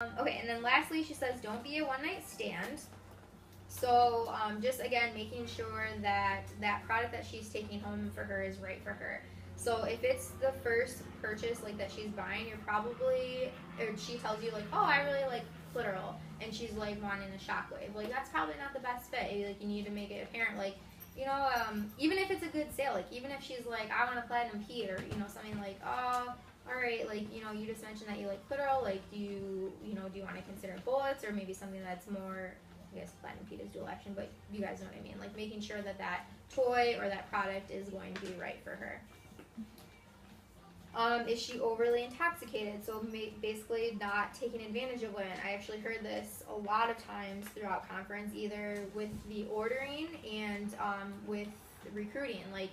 Okay, and then lastly, she says, don't be a one-night stand. So just again, making sure that that product that she's taking home for her is right for her. So if it's the first purchase like that she's buying, you're probably, or she tells you like, oh, I really like clitoral, and she's like wanting a shockwave. Like that's probably not the best fit. Like you need to make it apparent. Like even if it's a good sale, like even if she's like, I want a platinum Pete, or something like, oh, all right, like you just mentioned that you like clitoral. Like do you want to consider bullets or maybe something that's more, I guess platinum Pete is dual action, but you guys know what I mean. Like making sure that that toy or that product is going to be right for her. Is she overly intoxicated? So basically not taking advantage of women. I actually heard this a lot of times throughout conference, either with the ordering and with recruiting. Like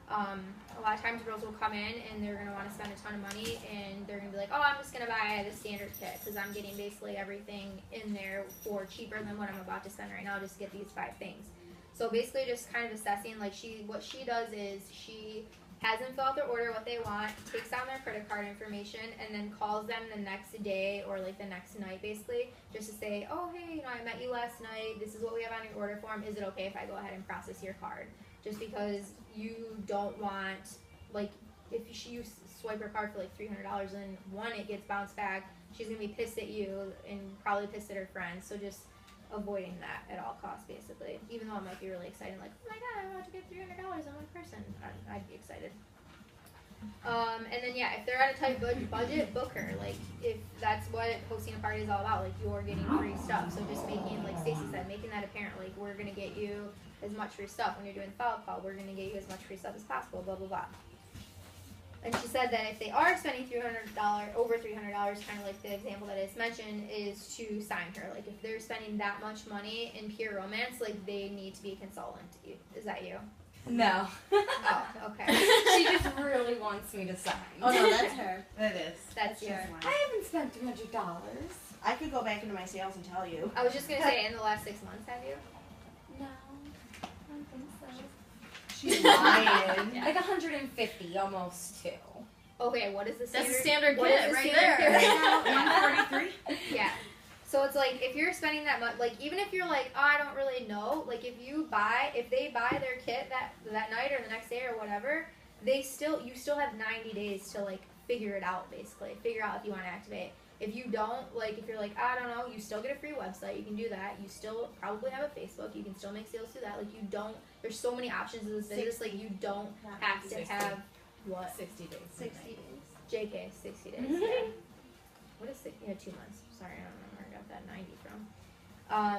a lot of times girls will come in and they're going to want to spend a ton of money and they're going to be like, oh, I'm just going to buy the standard kit because I'm getting basically everything in there for cheaper than what I'm about to spend right now just to get these 5 things. So basically just kind of assessing, like what she does is she has them fill out their order, what they want, takes down their credit card information, and then calls them the next day or like the next night basically just to say, oh, hey, I met you last night, this is what we have on your order form, is it okay if I go ahead and process your card? Just because you don't want, like, if you swipe her card for like $300 and one, it gets bounced back, she's going to be pissed at you and probably pissed at her friends. So just avoiding that at all costs, basically. Even though it might be really exciting, like, oh my god, I'm about to get $300 on one person. I'd be excited. And then, yeah, if they're at a tight budget, book her. Like, if that's what hosting a party is all about, like, you're getting free stuff. So just making, like Stacey said, making that apparent. Like, we're going to get you as much free stuff when you're doing the follow-up call. We're going to get you as much free stuff as possible, blah, blah, blah. And she said that if they are spending over $300, kind of like the example that is mentioned, is to sign her. Like, if they're spending that much money in pure romance, like, they need to be a consultant. Is that you? No. Oh, okay. She just really wants me to sign. Oh no, that's her. That is. That's you. I haven't spent $300. I could go back into my sales and tell you. I was just going to say, in the last 6 months, have you? No, I don't think so. She's lying. Yeah. Like 150, almost 2. Okay, what is the standard? That's a standard what is kit the right standard there. kit right now? 143. Yeah. So it's like, if you're spending that much, like, even if you're like, oh, I don't really know, like, if they buy their kit that night or the next day or whatever, you still have 90 days to, like, figure it out, basically. Figure out if you want to activate. If you don't, like, if you're like, I don't know, you still get a free website, you can do that. You still probably have a Facebook, you can still make sales through that. Like, there's so many options in this business, like, you don't have to 60. have, what? 60 days. 60 days. JK, 60 days, yeah. What is 60? Yeah, 2 months. Sorry, I don't remember where I got that 90 from.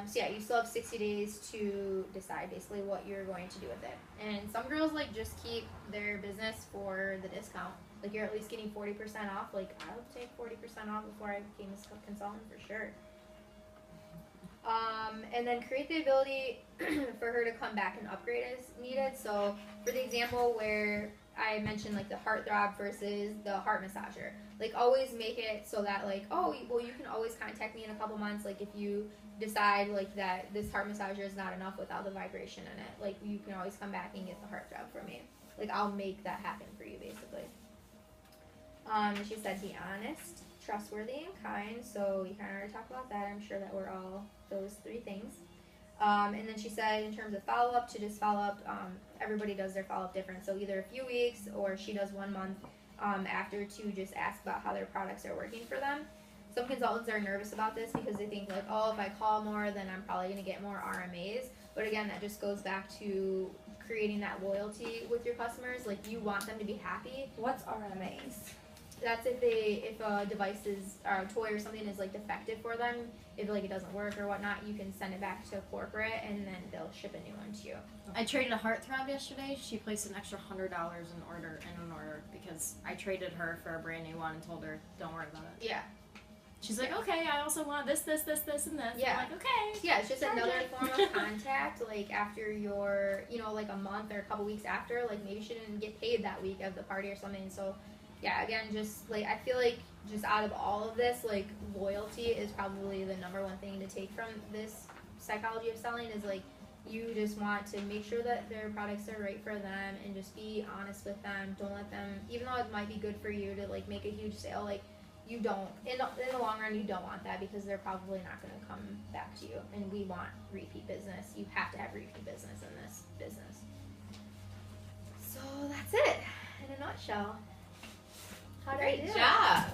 So yeah, you still have 60 days to decide basically what you're going to do with it. And some girls like just keep their business for the discount. Like you're at least getting 40% off. Like I would take 40% off before I became a consultant for sure. And then create the ability for her to come back and upgrade as needed. So for the example where I mentioned like the heartthrob versus the heart massager, like always make it so that like, oh, well, you can always contact me in a couple months. Like if you decide like that this heart massager is not enough without the vibration in it, like you can always come back and get the heartthrob from me. Like I'll make that happen for you basically. She said be honest, trustworthy, and kind. So you kind of already talked about that. I'm sure that we're all those 3 things. And then she said in terms of follow-up, to just follow up, everybody does their follow-up different. So either a few weeks or she does 1 month after to just ask about how their products are working for them. Some consultants are nervous about this because they think like, oh, if I call more, then I'm probably going to get more RMAs. But again, that just goes back to creating that loyalty with your customers. Like you want them to be happy. What's RMAs? That's if a device or a toy or something is like defective for them, if like it doesn't work or whatnot, you can send it back to corporate and then they'll ship a new one to you. I traded a heartthrob yesterday. She placed an extra $100 in an order because I traded her for a brand new one and told her, don't worry about it. Yeah. She's like, okay, I also want this, and this. Yeah. I'm like, okay. Yeah, it's just another form of contact, like after your, like a month or a couple weeks after, like maybe she didn't get paid that week of the party or something. So yeah, again, just like I feel like just out of all of this, like loyalty is probably the number one thing to take from this psychology of selling is like you just want to make sure that their products are right for them and just be honest with them. Don't let them, even though it might be good for you to like make a huge sale, like you don't in the long run you don't want that because they're probably not going to come back to you, and we want repeat business. You have to have repeat business in this business. So that's it in a nutshell. How did I do? Great job.